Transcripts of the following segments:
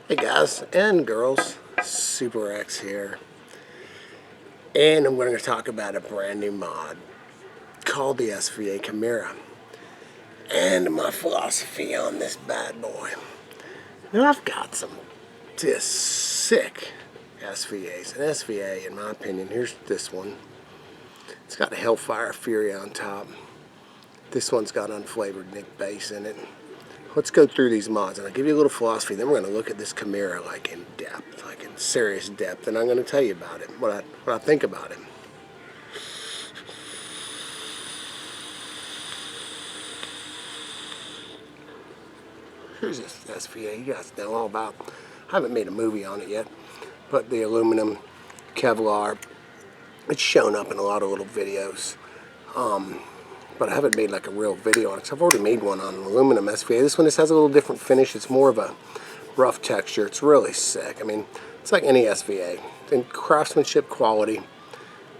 Hey guys and girls, Super X here, and I'm going to talk about a brand new mod called the SVA Kimaera and my philosophy on this bad boy. Now I've got some just sick SVAs. An SVA, in my opinion, here's this one. It's got a Hellfire Fury on top. This one's got unflavored Nick Bass in it. Let's go through these mods and I'll give you a little philosophy. Then we're going to look at this Kimaera like in depth, like in serious depth, and I'm going to tell you about it, what I think about it. Here's this SVA. You guys know all about. I haven't made a movie on it yet, but the aluminum Kevlar, it's shown up in a lot of little videos. But I haven't made like a real video on it. I've already made one on an aluminum SVA. This one just has a little different finish. It's more of a rough texture. It's really sick. I mean, it's like any SVA. In craftsmanship quality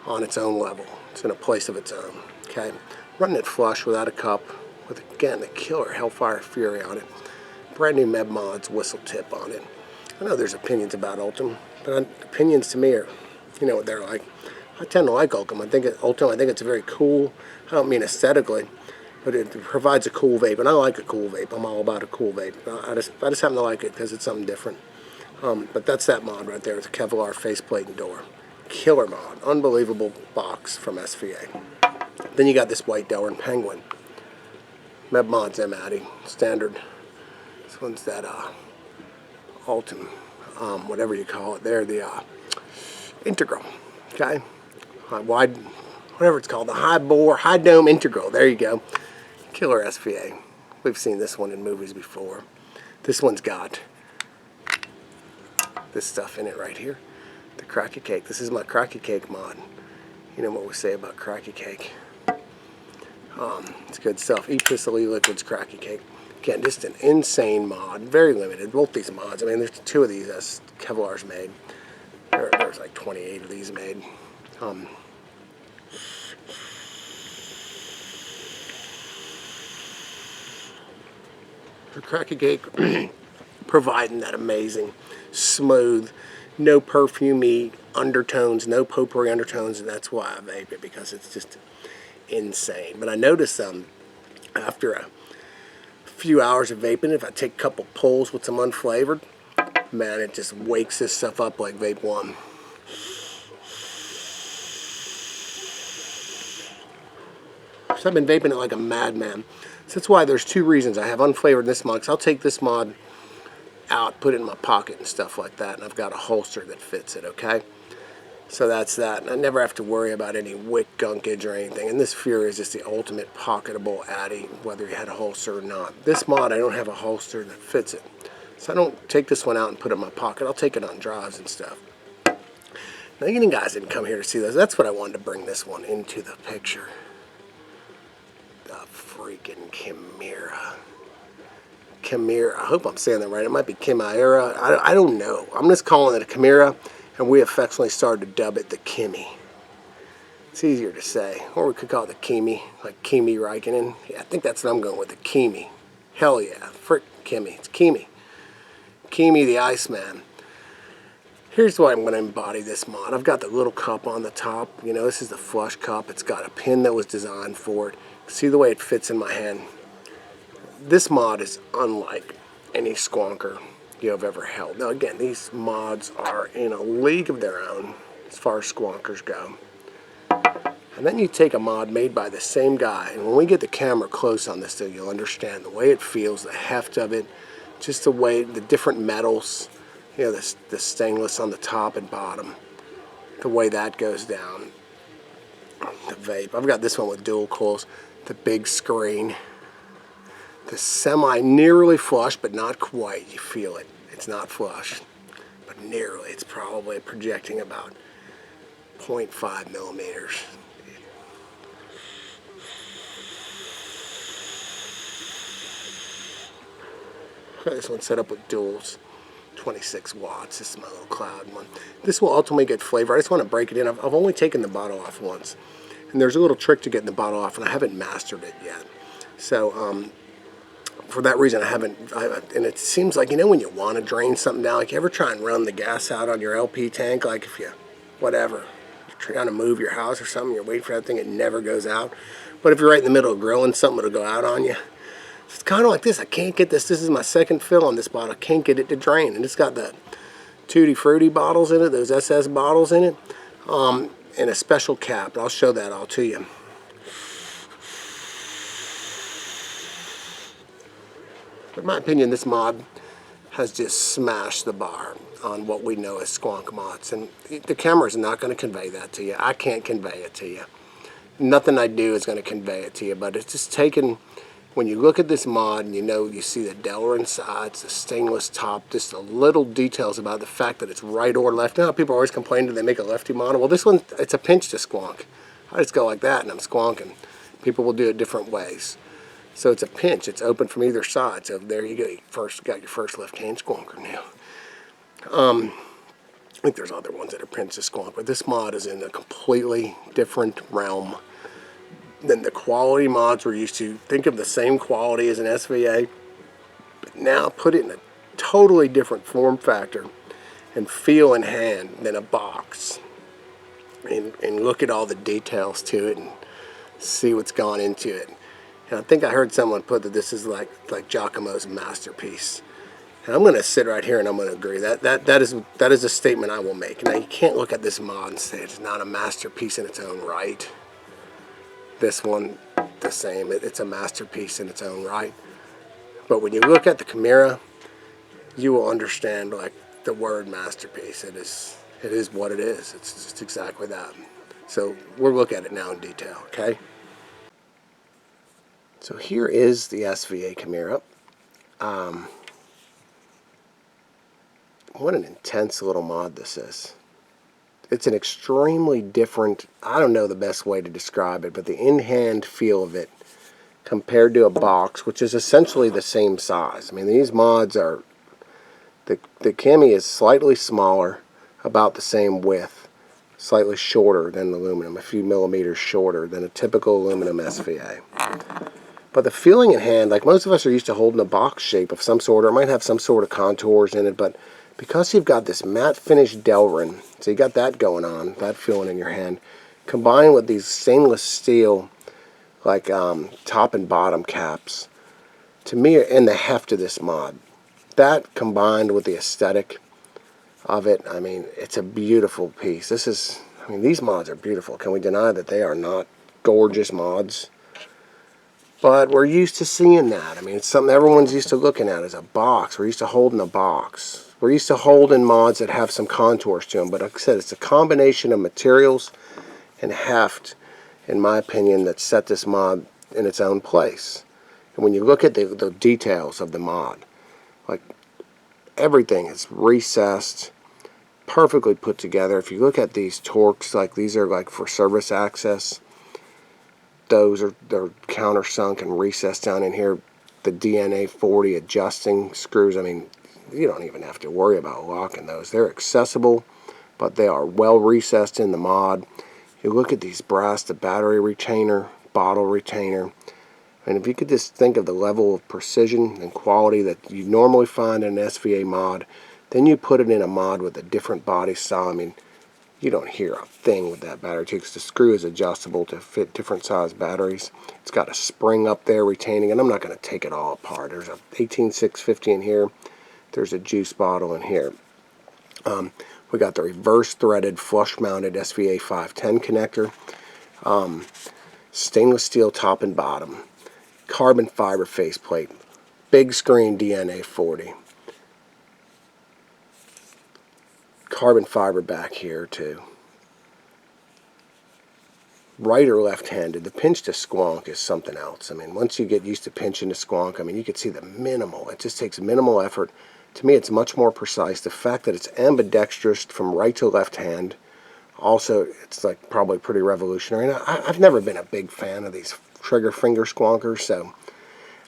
on its own level. It's in a place of its own. Okay, running it flush without a cup, with again the killer Hellfire Fury on it. Brand new SVA Mods whistle tip on it. I know there's opinions about Ultim, but opinions to me are, you know what they're like. I tend to like Ultim. I think it's very cool. I don't mean aesthetically, but it provides a cool vape, and I like a cool vape. I'm all about a cool vape. I just happen to like it because it's something different. But that's that mod right there with the Kevlar faceplate and door. Killer mod. Unbelievable box from SVA. Then you got this white Delrin Penguin. SVA Mods M-Addy. Standard. This one's that Ultim, whatever you call it. They're the Integral. Okay? Wide, whatever it's called, the high dome integral. There you go. Killer SVA. We've seen this one in movies before. This one's got this stuff in it right here. The Cracky Cake. This is my Cracky Cake mod. You know what we say about Cracky Cake. It's good stuff. E-Pistol E-Liquids Cracky Cake. Again, just an insane mod. Very limited. Both these mods. I mean, there's 2 of these as Kevlar's made. There's like 28 of these made. For Cracky Cake, providing that amazing, smooth, no perfumey undertones, no potpourri undertones, and that's why I vape it, because it's just insane. But I noticed after a few hours of vaping, if I take a couple pulls with some unflavored, man, it just wakes this stuff up like Vape 1. So I've been vaping it like a madman. So that's why there's 2 reasons I have unflavored in this mod. Because I'll take this mod out, put it in my pocket and stuff like that, and I've got a holster that fits it, okay? So that's that. And I never have to worry about any wick gunkage or anything. And this Fury is just the ultimate pocketable Addy, whether you had a holster or not. This mod, I don't have a holster that fits it. So I don't take this one out and put it in my pocket. I'll take it on drives and stuff. Now, you guys didn't come here to see those. That's what I wanted to bring this one into the picture. The freaking Kimaera. Kimaera. I hope I'm saying that right. It might be Kimaera. I don't know. I'm just calling it a Kimaera, and we affectionately started to dub it the Kimi. It's easier to say. Or we could call it the Kimi, like Kimi Räikkönen. Yeah, I think that's what I'm going with, the Kimi. Hell yeah. Frick Kimi. It's Kimi. Kimi the Iceman. Here's why I'm going to embody this mod. I've got the little cup on the top. You know, this is the flush cup. It's got a pin that was designed for it. See the way it fits in my hand? This mod is unlike any Squonker you have ever held. Now again, these mods are in a league of their own as far as Squonkers go. And then you take a mod made by the same guy, and when we get the camera close on this thing, you'll understand the way it feels, the heft of it, just the way, the different metals, you know, the stainless on the top and bottom, the way that goes down. The vape. I've got this one with dual coils, the big screen, the semi-nearly flush, but not quite. You feel it. It's not flush, but nearly. It's probably projecting about 0.5 millimeters. This one's set up with duals, 26 watts. This is my little cloud one. This will ultimately get flavor. I just want to break it in. I've only taken the bottle off once. And there's a little trick to getting the bottle off, and I haven't mastered it yet. So for that reason, and it seems like, you know, when you want to drain something down, like you ever try and run the gas out on your LP tank, like if you, whatever, you're trying to move your house or something, you're waiting for that thing, it never goes out. But if you're right in the middle of grilling something, it'll go out on you. It's kind of like this. I can't get this. This is my second fill on this bottle. I can't get it to drain. And it's got the Tutti Frutti bottles in it, those SS bottles in it, and a special cap. I'll show that all to you. But in my opinion, this mod has just smashed the bar on what we know as Squonk mods. And the camera is not going to convey that to you. I can't convey it to you. Nothing I do is going to convey it to you. But it's just taken, when you look at this mod and you know, you see the Delrin sides, the stainless top, just the little details about the fact that it's right or left. Now people always complain that they make a lefty model. Well, this one, it's a pinch to squonk. I just go like that and I'm squonking. People will do it different ways. So it's a pinch. It's open from either side. So there you go. You got your first left-hand squonker now. I think there's other ones that are pinch to squonk, but this mod is in a completely different realm than the quality mods we're used to. Think of the same quality as an SVA, but now put it in a totally different form factor and feel in hand than a box. And look at all the details to it and see what's gone into it. And I think I heard someone put that this is like Giacomo's masterpiece. And I'm going to sit right here and I'm going to agree. That is a statement I will make. Now, you can't look at this mod and say it's not a masterpiece in its own right. This one, the same. It's a masterpiece in its own right. But when you look at the Kimaera, you will understand, like, the word masterpiece. It is what it is. It's just exactly that. So we'll look at it now in detail, okay? So here is the SVA Kimaera. What an intense little mod this is. It's an extremely different, I don't know the best way to describe it, but the in-hand feel of it compared to a box, which is essentially the same size. I mean, these mods are, the Kimi is slightly smaller, about the same width, slightly shorter than aluminum, a few millimeters shorter than a typical aluminum SVA. But the feeling in hand, like most of us are used to holding a box shape of some sort, or it might have some sort of contours in it, but because you've got this matte finish Delrin, so you got that going on, that feeling in your hand, combined with these stainless steel, like top and bottom caps, to me, and the heft of this mod, that combined with the aesthetic of it, I mean, it's a beautiful piece. This is, I mean, these mods are beautiful. Can we deny that they are not gorgeous mods? But we're used to seeing that. I mean, it's something everyone's used to looking at as a box. We're used to holding a box. We're used to holding mods that have some contours to them. But like I said, it's a combination of materials and heft, in my opinion, that set this mod in its own place. And when you look at the details of the mod, like everything is recessed, perfectly put together. If you look at these torques, like these are like for service access. They're countersunk and recessed down in here. The DNA 40 adjusting screws, I mean, you don't even have to worry about locking those. They're accessible, but they are well recessed in the mod. You look at these brass, the battery retainer, bottle retainer, and if you could just think of the level of precision and quality that you normally find in an SVA mod, then you put it in a mod with a different body style. I mean, you don't hear a thing with that battery too, because the screw is adjustable to fit different size batteries. It's got a spring up there retaining, and I'm not going to take it all apart. There's a 18650 in here. There's a juice bottle in here. We got the reverse threaded flush mounted SVA 510 connector. Stainless steel top and bottom. Carbon fiber faceplate. Big screen DNA 40. Carbon fiber back here too. Right or left-handed, the pinch to squonk is something else. I mean, once you get used to pinching to squonk, I mean, you can see the minimal. It just takes minimal effort. To me, it's much more precise. The fact that it's ambidextrous from right to left hand, also, it's like probably pretty revolutionary. Now, I've never been a big fan of these trigger finger squonkers, so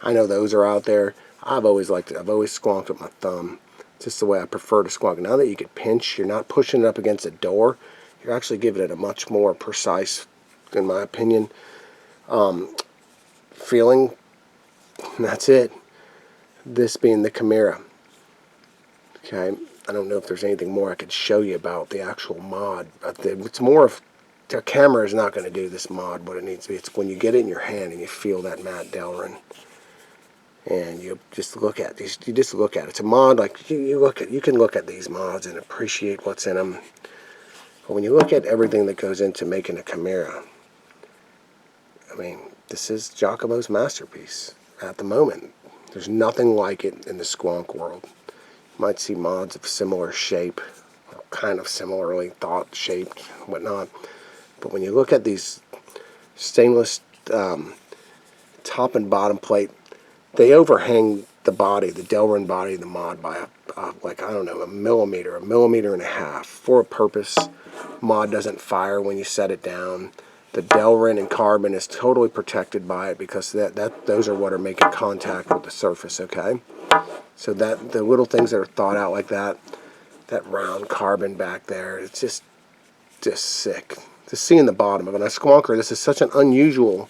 I know those are out there. I've always liked it. I've always squonked with my thumb. It's just the way I prefer to squonk. Now that you can pinch, you're not pushing it up against a door. You're actually giving it a much more precise, in my opinion, feeling. And that's it. This being the Kimaera. Okay, I don't know if there's anything more I could show you about the actual mod. It's more of, the camera is not going to do this mod what it needs to be. It's when you get it in your hand and you feel that matte Delrin, and you just look at these. You just look at it. It's a mod like you can look at these mods and appreciate what's in them. But when you look at everything that goes into making a Kimaera, I mean, this is Giacomo's masterpiece at the moment. There's nothing like it in the Squonk world. You might see mods of similar shape, kind of similarly thought shaped, whatnot. But when you look at these stainless top and bottom plate, they overhang the body, the Delrin body of the mod by like, I don't know, a millimeter and a half. For a purpose, mod doesn't fire when you set it down. The Delrin and carbon is totally protected by it because those are what are making contact with the surface, okay? So that the little things that are thought out like that round carbon back there, it's just sick. To see in the bottom of it. A Squonker, this is such an unusual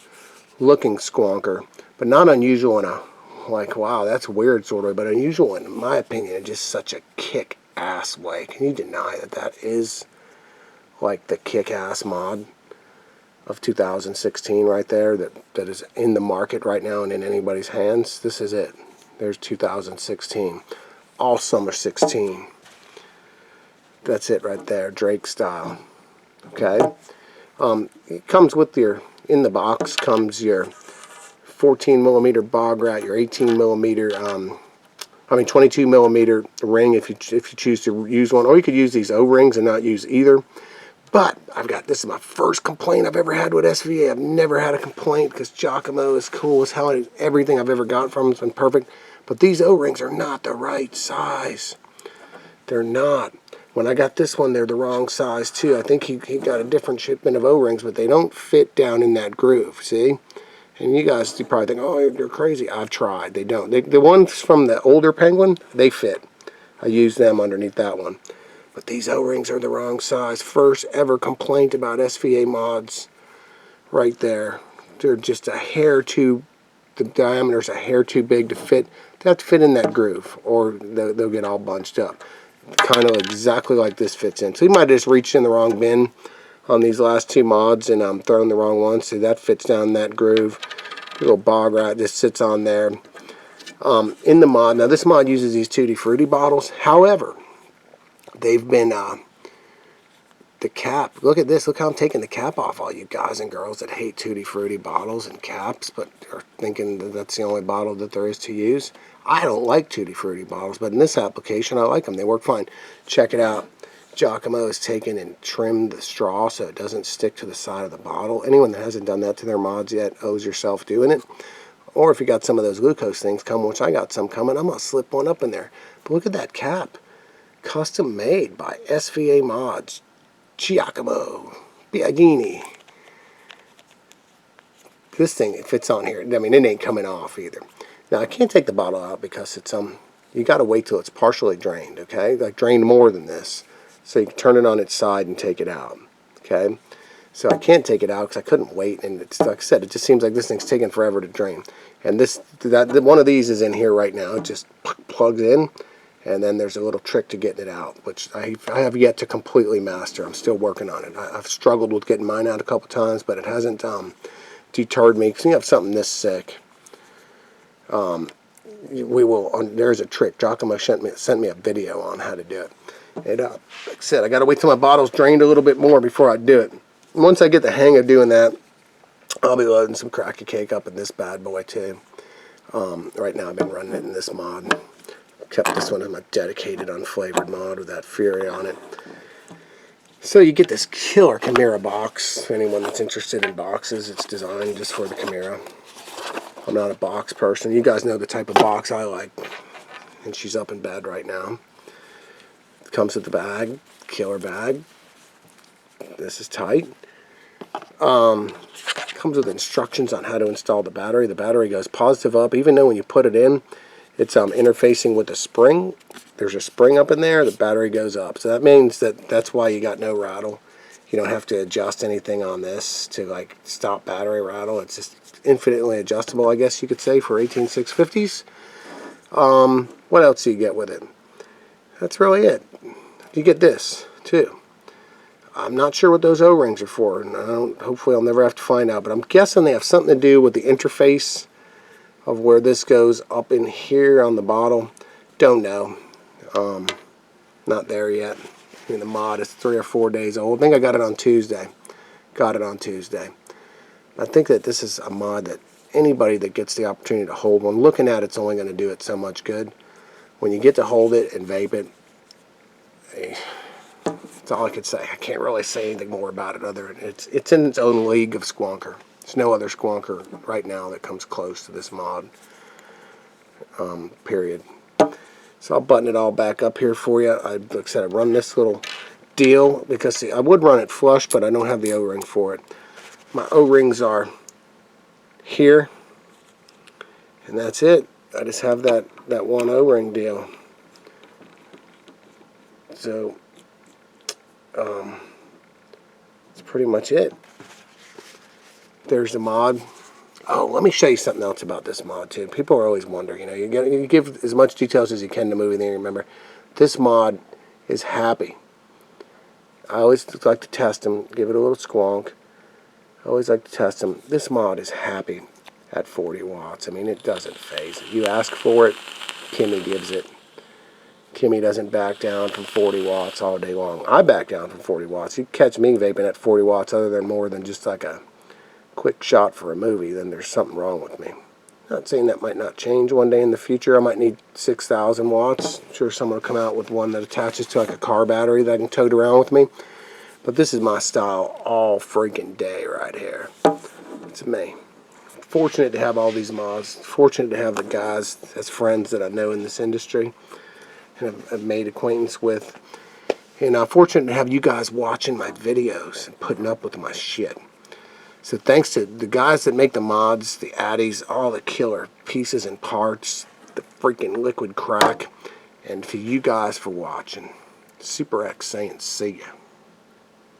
looking Squonker, but not unusual in a, like, wow, that's weird sort of, but unusual in my opinion in just such a kick-ass way. Can you deny that that is like the kick-ass mod of 2016 right there, that is in the market right now and in anybody's hands? This is it. There's 2016. All summer 16. That's it right there, Drake style. Okay? It comes with your, in the box comes your 14 millimeter bog rat, your 18 millimeter, 22 millimeter ring if you choose to use one, or you could use these O-rings and not use either. But this is my first complaint I've ever had with SVA. I've never had a complaint because Giacomo is cool as hell. Everything I've ever got from him has been perfect. But these O-rings are not the right size. They're not. When I got this one, they're the wrong size too. I think he got a different shipment of O-rings, but they don't fit down in that groove, see? And you guys, you probably think, oh, you're crazy. I've tried. They don't. The ones from the older Penguin, they fit. I use them underneath that one. But these O-rings are the wrong size. First ever complaint about SVA mods right there. They're just a hair too, the diameter's a hair too big to fit. They have to fit in that groove or they'll get all bunched up. Kind of exactly like this fits in. So you might have just reached in the wrong bin on these last two mods and I'm throwing the wrong one. So that fits down that groove. The little bog rat just sits on there. In the mod, now this mod uses these Tutti Frutti bottles. However, they've been, the cap, look at this, look how I'm taking the cap off, all you guys and girls that hate Tutti Frutti bottles and caps, but are thinking that that's the only bottle that there is to use. I don't like Tutti Frutti bottles, but in this application, I like them. They work fine. Check it out. Giacomo has taken and trimmed the straw so it doesn't stick to the side of the bottle. Anyone that hasn't done that to their mods yet owes yourself doing it. Or if you got some of those glucose things coming, which I got some coming, I'm going to slip one up in there. But look at that cap. Custom made by SVA Mods. Giacomo Biagini. This thing, it fits on here. I mean, it ain't coming off either. Now, I can't take the bottle out because it's, you got to wait till it's partially drained, okay? Like, drained more than this. So you can turn it on its side and take it out, okay? So I can't take it out because I couldn't wait. And it's, like I said, it just seems like this thing's taking forever to drain. And one of these is in here right now. It just plugs in. And then there's a little trick to getting it out, which I have yet to completely master. I'm still working on it. I've struggled with getting mine out a couple times, but it hasn't deterred me. Because you have something this sick, there's a trick. Giacomo sent me a video on how to do it. And like I said, I got to wait till my bottle's drained a little bit more before I do it. Once I get the hang of doing that, I'll be loading some cracky cake up in this bad boy too. Right now I've been running it in this mod. Kept this one in my dedicated unflavored mod with that Fury on it. So you get this killer Kimaera box. Anyone that's interested in boxes, it's designed just for the Kimaera. I'm not a box person. You guys know the type of box I like. And she's up in bed right now. It comes with the bag, killer bag. This is tight. Comes with instructions on how to install the battery. The battery goes positive up, even though when you put it in, it's interfacing with the spring. There's a spring up in there. The battery goes up. So that means that's why you got no rattle. You don't have to adjust anything on this to like stop battery rattle. It's just infinitely adjustable, I guess you could say, for 18650s. What else do you get with it? That's really it. You get this too. I'm not sure what those O-rings are for, and hopefully I'll never have to find out, but I'm guessing they have something to do with the interface of where this goes up in here on the bottle. Don't know. Not there yet. I mean, the mod is 3 or 4 days old. I think I got it on Tuesday. I think that this is a mod that anybody that gets the opportunity to hold one, looking at it's only going to do it so much good. When you get to hold it and vape it, that's all I could say. I can't really say anything more about it other than it's in its own league of Squonker. There's no other Squonker right now that comes close to this mod. Period. So I'll button it all back up here for you. Like I said, I run this little deal because see, I would run it flush, but I don't have the O-ring for it. My O-rings are here, and that's it. I just have that one O-ring deal. So that's pretty much it. There's the mod. Oh, let me show you something else about this mod too. People are always wondering, you give as much details as you can to the movie, then you remember this mod is happy. I always like to test them, give it a little squonk. I always like to test them. This mod is happy at 40 watts. I mean, it doesn't phase it. You ask for it, Kimmy gives it. Kimmy doesn't back down from 40 watts all day long. I back down from 40 watts. You catch me vaping at 40 watts other than more than just like a quick shot for a movie, then there's something wrong with me. Not saying that might not change one day in the future. I might need 6,000 watts. I'm sure someone will come out with one that attaches to like a car battery that I can tote around with me. But this is my style all freaking day right here. It's me. Fortunate to have all these mods. Fortunate to have the guys as friends that I know in this industry and have made acquaintance with. And I'm fortunate to have you guys watching my videos and putting up with my shit. So thanks to the guys that make the mods, the addies, all the killer pieces and parts, the freaking liquid crack, and for you guys for watching. Super X saying see ya.